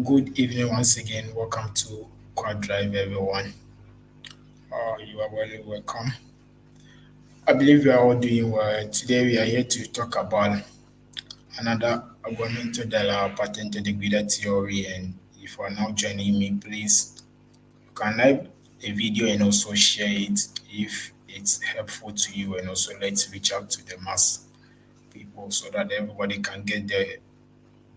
Good evening once again. Welcome to Quad Drive, everyone. You are very welcome. I believe we are all doing well. Today we are here to talk about another argomento della patente di guida theory. And if you are now joining me, please you can like the video and also share it if it's helpful to you. And also let's reach out to the mass people so that everybody can get the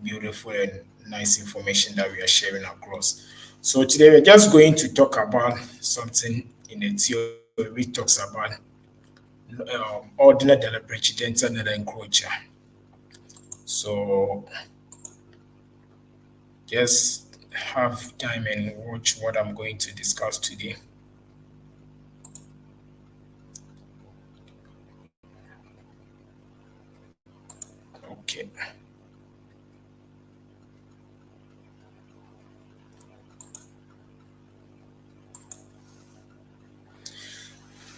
beautiful and nice information that we are sharing across. So today we're just going to talk about something in the theory which talks about ordine della precedenza nella incrocia. So just have time and watch what I'm going to discuss today. Okay.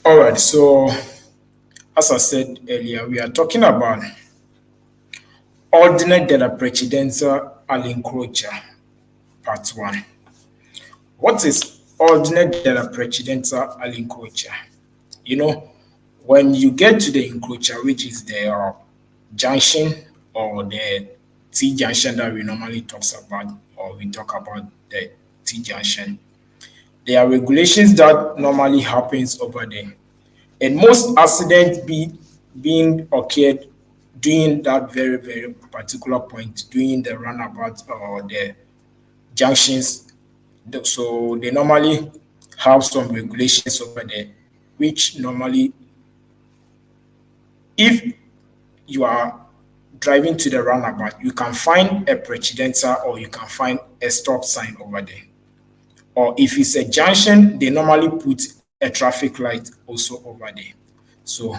All right. So as I said earlier, we are talking about ordine della precedenza all'incrocia, part 1. What is ordine della precedenza all'incrocia? You know, when you get to the encroacher, which is the junction or the T junction that we normally talks about, or we talk about the T junction, there are regulations that normally happens over there, and most accidents being occurred during that very particular point, during the runabout or the junctions. So they normally have some regulations over there, which normally, if you are driving to the roundabout, you can find a precedenza or you can find a stop sign over there. Or if it's a junction, they normally put a traffic light also over there. So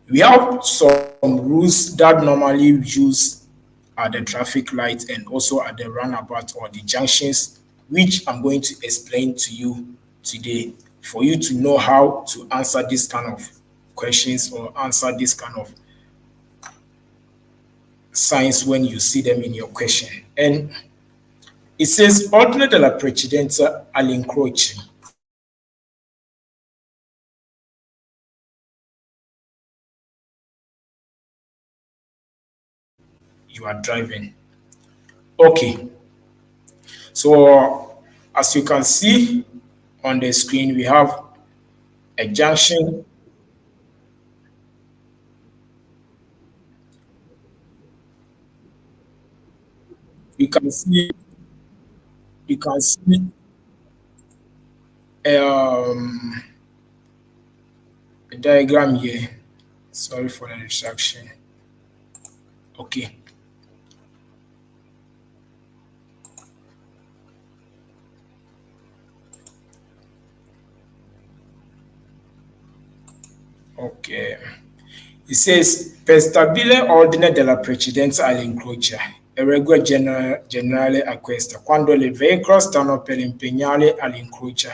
we have some rules that normally use at the traffic lights and also at the roundabout or the junctions, which I'm going to explain to you today for you to know how to answer this kind of questions or answer this kind of signs when you see them in your question. And it says, ordine della precedenza all'incroci. You are driving. Okay. So as you can see on the screen, we have a junction. You can see you can see um, a diagram here. Sorry for the distraction. Okay. Okay. It says, per stabile ordine della precedenza all'incrocio, è regola generale a questa. Quando le veicoli stanno per impegnare all'incrocio,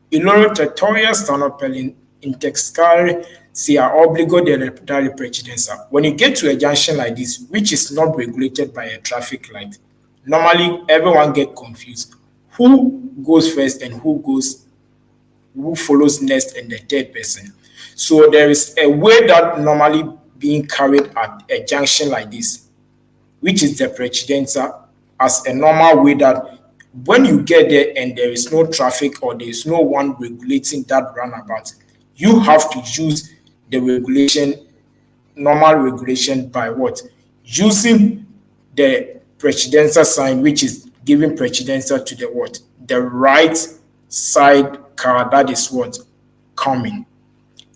i loro trattori stanno per intersecare si ha obbligo della precedenza. When you get to a junction like this, which is not regulated by a traffic light, normally everyone get confused. Who goes first and who follows next and the third person. So there is a way that normally being carried at a junction like this, which is the precedenza, as a normal way that when you get there and there is no traffic or there is no one regulating that runabout, you have to use the regulation, normal regulation by what? Using the precedenza sign, which is giving precedenza to the what? The right side car that is what? Coming.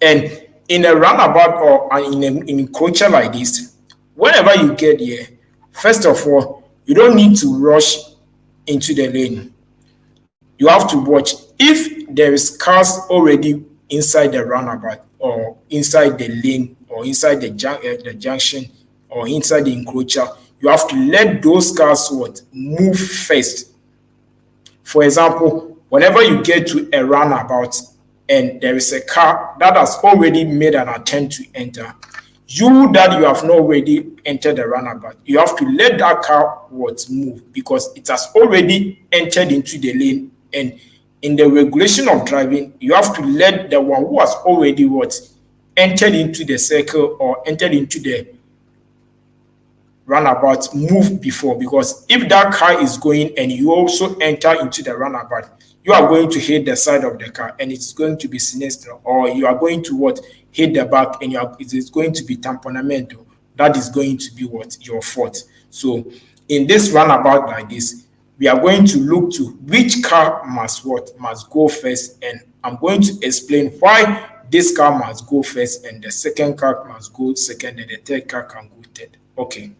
And in a roundabout or in a culture like this, whenever you get here, first of all, you don't need to rush into the lane. You have to watch. If there is cars already inside the roundabout or inside the lane or inside the junction or inside the encroacher, you have to let those cars what move first. For example, whenever you get to a roundabout and there is a car that has already made an attempt to enter, You that you have not already entered the roundabout, you have to let that car move because it has already entered into the lane. And in the regulation of driving, you have to let the one who has already entered into the circle or entered into the runabout move before, because if that car is going and you also enter into the runabout, you are going to hit the side of the car and it's going to be sinister, or you are going to hit the back and it is going to be tamponamento. That is going to be your fault. So in this runabout like this, we are going to look to which car must go first, and I'm going to explain why this car must go first and the second car must go second and the third car can go third. Okay.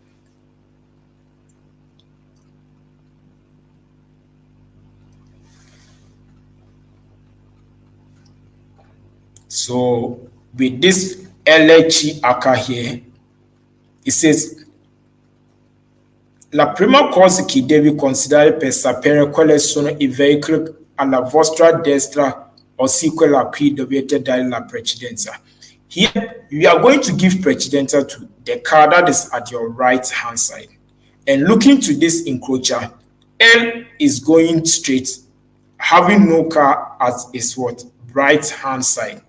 So with this LHE aka here, it says la prima cosa che devi considerare per sapere quali sono i veicoli alla vostra destra o sì quella a cui dovete dare la precedenza. Here, we are going to give precedenza to the car that is at your right hand side. And looking to this encroacher, L is going straight, having no car at its right hand side.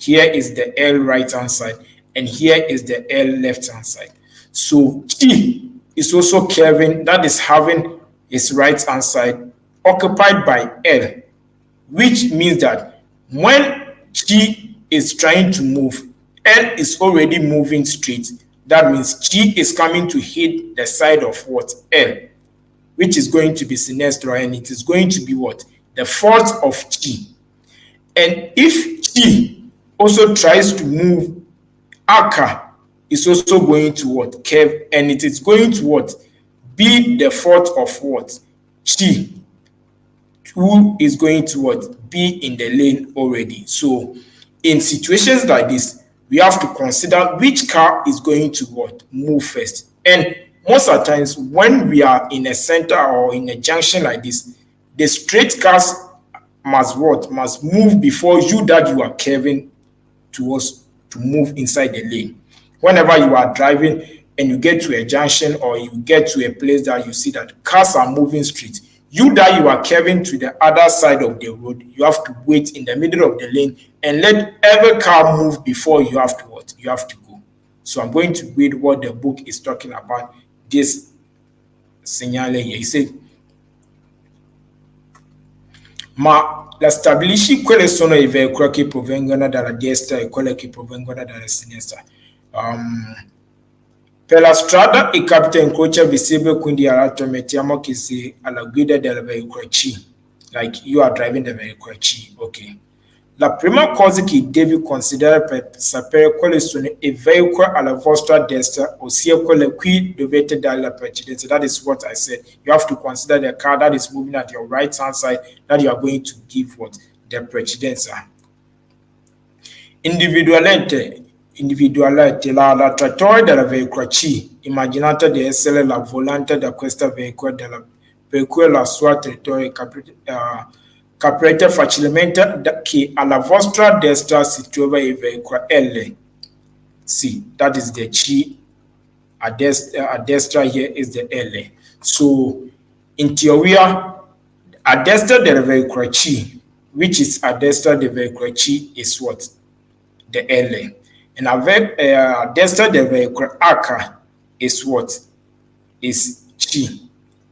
Here is the L right hand side, and here is the L left hand side. So T is also curving, that is having its right hand side occupied by L, which means that when T is trying to move, L is already moving straight. That means T is coming to hit the side of L, which is going to be sinister, and it is going to be the fault of T. And if T also tries to move, aka is also going to curve, and it is going to be the fault of T, who is going to be in the lane already. So in situations like this, we have to consider which car is going to move first. And most of the times when we are in a center or in a junction like this, the straight cars must move before you that you are curving towards to move inside the lane. Whenever you are driving and you get to a junction or you get to a place that you see that cars are moving straight, you that you are curving to the other side of the road, you have to wait in the middle of the lane and let every car move before you have to go. So I'm going to read what the book is talking about. This segnale here. He said, ma la stabilisci quali sono i veicoli che provengono dalla destra e quelli che provengono dalla sinistra. Per la strada i capita incrocia visibile, quindi all'altro mettiamo che sei alla guida del veicolo C, like you are driving the veicolo C. Ok. La prima cosa che devi considerare per sapere quali sono i veicoli alla vostra destra, ossia quelli qui dovete dare la precedenza. That is what I said. You have to consider the car that is moving at your right hand side that you are going to give the precedenza. Individualmente, la traiettoria del veicolo C, immaginate di essere la volante da questo veicolo per cui la sua traiettoria capirete facilmente che alla vostra destra si trova il veicolo L. See, that is the C. A destra here is the L. So, in theoria, a destra del veicolo C, which is a destra del veicolo C, is what? The L. And a destra del veicolo H is what? Is C.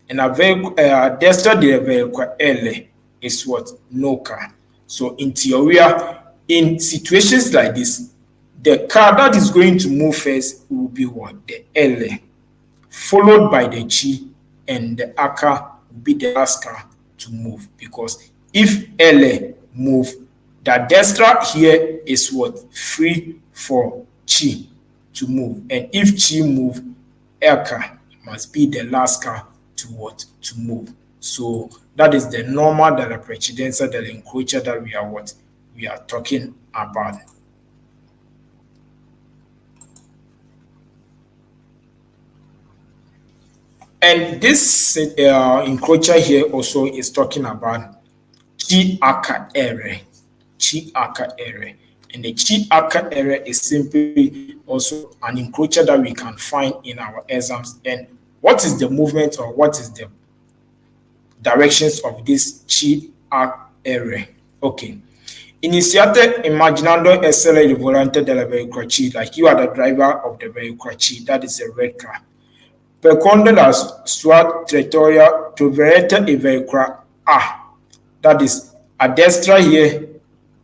And a destra del veicolo L is what? No car. So in theory, in situations like this, the car that is going to move first will be what? The L, followed by the G, and the A car will be the last car to move. Because if L move, the destra here is what? Free for G to move. And if G move, L car must be the last car to what? To move. So that is the normal della precedenza dell'incrocio that we are talking about. And this encroacher here also is talking about G aka ere. G aka ere. And the chi aka error is simply also an encroacher that we can find in our exams. And what is the movement or what is the directions of this chi arc error? Okay. Iniziate immaginando essere il volante della veicolo C, like you are the driver of the vehicle C, that is a red car. Percorrendo la sua traiettoria troverete il veicolo A, that is a destra here,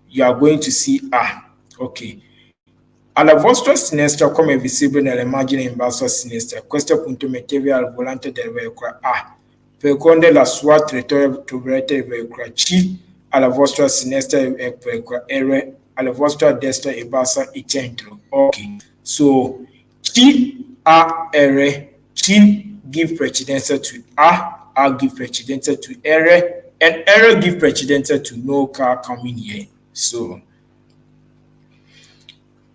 you are going to see A. Okay. Alla vostra sinistra, come visibile nell'immagine in basso a sinistra, questo punto mettevi al volante del veicolo A. Percorrendo la sua traiettoria troverete il veicolo C, alla vostra sinistra il veicolo R, alla vostra destra il basso il centro. Okay. So, C, A, R, C give precedenza to A give precedenza to R, and R give precedenza to no car coming here. So,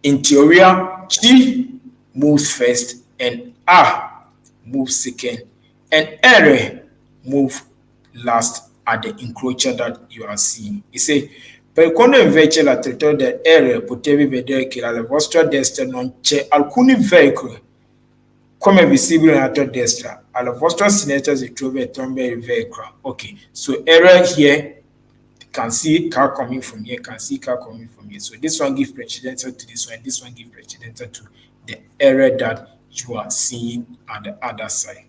in theory, C moves first and A moves second, and R moves last at the encroacher that you are seeing. You say, per quando invece la traiettoria dell'aereo potevi vedere che alla vostra destra non c'è alcun veicolo, come visibile nella tua destra, alla vostra sinistra si trova entrambi il veicolo. Okay, so area here, can see car coming from here, can see car coming from here. So this one gives precedence to this one, this one gives precedence to the area that you are seeing at the other side.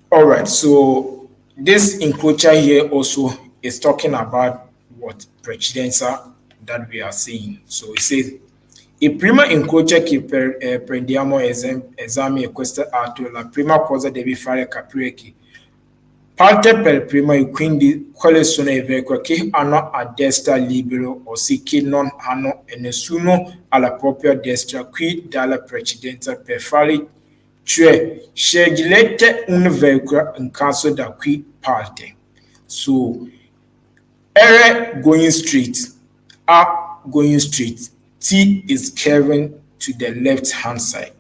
All right, so this encroacher here also is talking about what precedenza that we are seeing. So it says, il primo incrocio che prendiamo esame è questo atto, la prima cosa devi fare capire che parte per prima e quindi quali sono i veicoli che hanno a destra libero o sì che non hanno e nessuno alla propria destra qui dalla precedenza per fare, cioè scegliete un veicolo in caso da qui parte. So, R going straight, A going straight, T is curving to the left-hand side.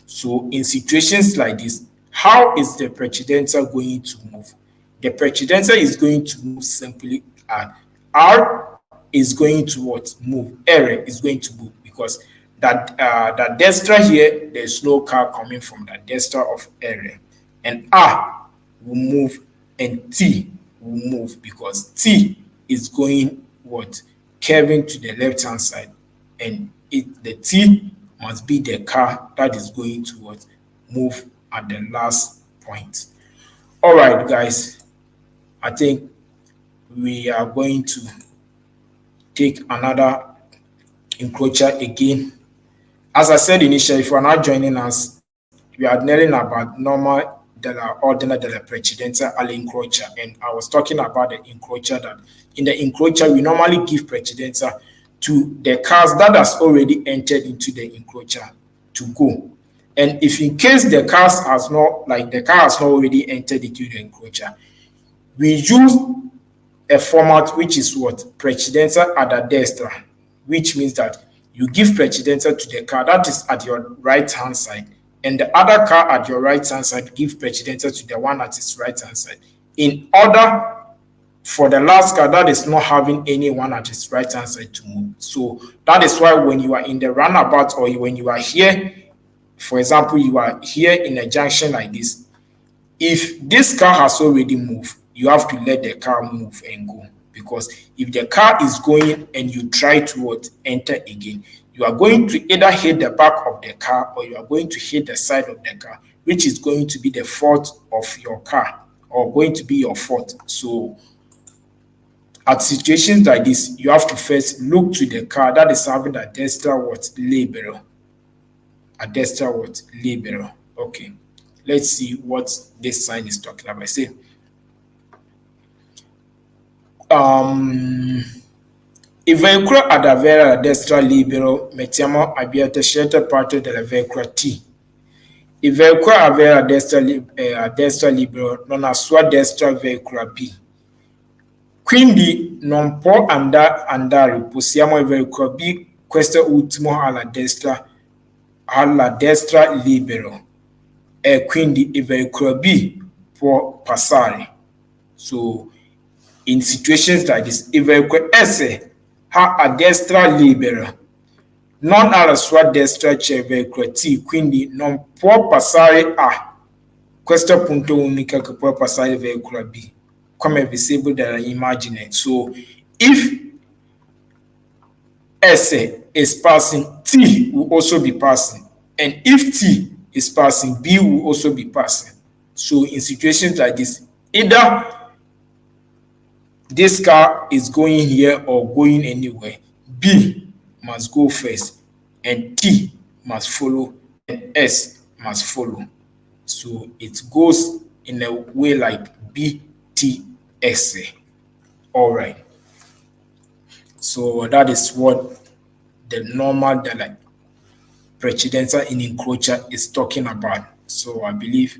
So in situations like this, how is the precedenza going to move? The precedenza is going to move simply R is going to what? Move. R is going to move because that destra here, there's no car coming from the destra of R. And R will move and T will move because T is going what? Curving to the left-hand side. And the T must be the car that is going to what? Move at the last point. All right, guys. I think we are going to take another encroacher again. As I said initially, if you are not joining us, we are learning about normal della ordine della precedenza all'incroacher. And I was talking about the encroacher that in the encroacher, we normally give precedenza to the cars that has already entered into the encroacher to go. And if in case the car has not already entered into the encroacher, we use a format which is what? Precedenza ad destra, which means that you give precedenza to the car that is at your right-hand side, and the other car at your right-hand side give precedenza to the one at its right-hand side. In order for the last car that is not having anyone at its right-hand side to move. So that is why when you are in the roundabout or when you are here, for example, you are here in a junction like this, if this car has already moved, you have to let the car move and go. Because if the car is going and you try to enter again, you are going to either hit the back of the car or you are going to hit the side of the car, which is going to be the fault of your car or going to be your fault. So at situations like this, you have to first look to the car that is having a destra libero. A destra libero. Okay. Let's see what this sign is talking about. Say, il veicolo ad avere a destra libero, mettiamo abbiate scelta parte della veicolo T. Il veicolo avere a destra libero non ha sua destra veicolo B. Quindi non può andare, possiamo il veicolo B, questo ultimo alla destra libero. E quindi il veicolo B può passare. So in situations like this, il veicolo S ha a destra libera, non ha la sua destra c'è il veicolo T, quindi non può passare A. Questo è il punto unico che può passare il veicolo B, come è visibile dall'immagine. So if S is passing, T will also be passing. And if T is passing, B will also be passing. So in situations like this, either this car is going here or going anywhere, B must go first, and T must follow, and S must follow. So it goes in a way like B, T, S. All right. So that is what the normal della precedenza in Incroci is talking about. So I believe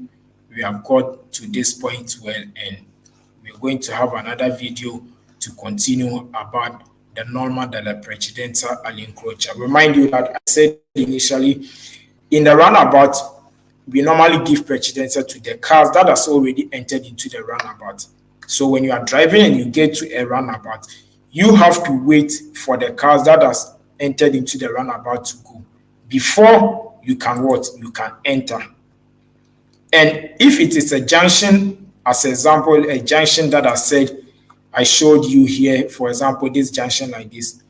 we have got to this point well, and we're going to have another video to continue about the norma della precedenza all'incrocio. Remind you that I said initially, in the roundabout, we normally give precedenza to the cars that has already entered into the roundabout. So when you are driving and you get to a roundabout, you have to wait for the cars that has entered into the roundabout to go before you can what? You can enter. And if it is a junction, as example, a junction that I said I showed you here, for example, this junction like this,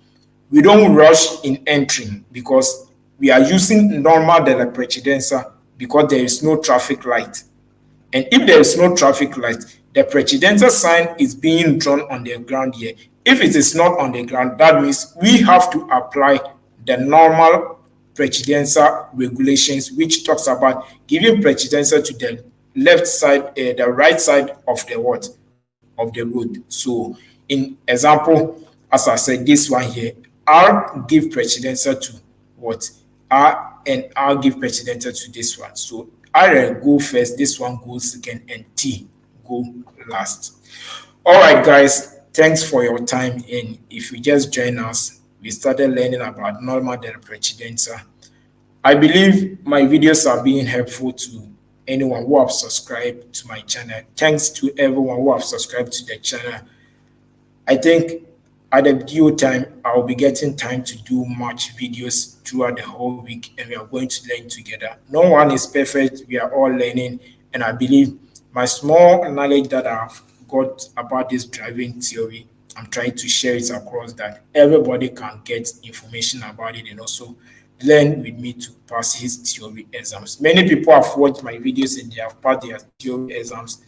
we don't rush in entering because we are using norma della precedenza because there is no traffic light. And if there is no traffic light, the precedenza sign is being drawn on the ground here. If it is not on the ground, that means we have to apply the normal precedenza regulations, which talks about giving precedenza to the left side, the right side of the what? Of the road. So in example, as I said, this one here, R give precedenza to what? R, and R give precedenza to this one. So R go first, this one goes second, and T go last. All right, guys, thanks for your time. And if you just join us, we started learning about norma della precedenza. I believe my videos are being helpful to anyone who have subscribed to my channel. Thanks to everyone who have subscribed to the channel. I think at the due time, I'll be getting time to do much videos throughout the whole week, and we are going to learn together. No one is perfect. We are all learning, and I believe my small knowledge that I've got about this driving theory, I'm trying to share it across that everybody can get information about it and also learn with me to pass his theory exams. Many people have watched my videos and they have passed their theory exams,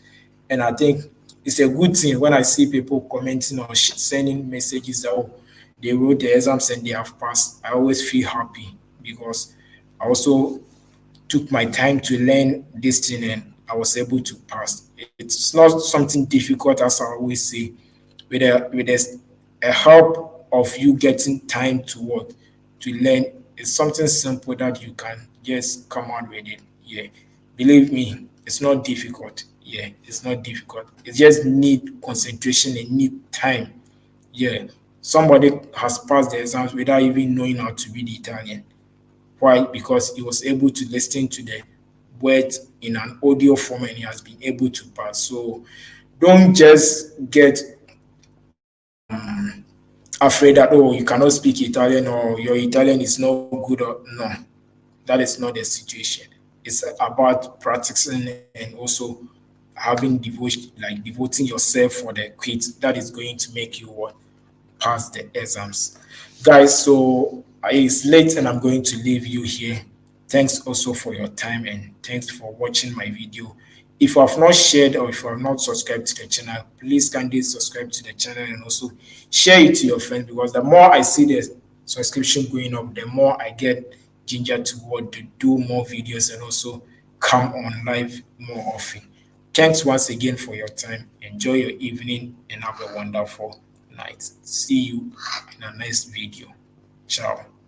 and I think it's a good thing when I see people commenting or sending messages that they wrote the exams and they have passed. I always feel happy because I also took my time to learn this thing and I was able to pass. It's not something difficult, as I always say. With a help of you getting time to work to learn, it's something simple that you can just come out with it. Yeah, believe me, it's not difficult. Yeah, it's not difficult. It just need concentration and need time. Yeah, somebody has passed the exams without even knowing how to read Italian. Why? Because he was able to listen to the words in an audio form and he has been able to pass. So don't just get afraid that, oh, you cannot speak Italian or your Italian is no good. Or no, that is not the situation. It's about practicing and also having devotion, like devoting yourself for the quiz that is going to make you what? Pass the exams. Guys, so it's late and I'm going to leave you here. Thanks also for your time and thanks for watching my video. If you have not shared or if you have not subscribed to the channel, please kindly subscribe to the channel and also share it to your friends, because the more I see the subscription going up, the more I get ginger to want to do more videos and also come on live more often. Thanks once again for your time. Enjoy your evening and have a wonderful night. See you in the next video. Ciao.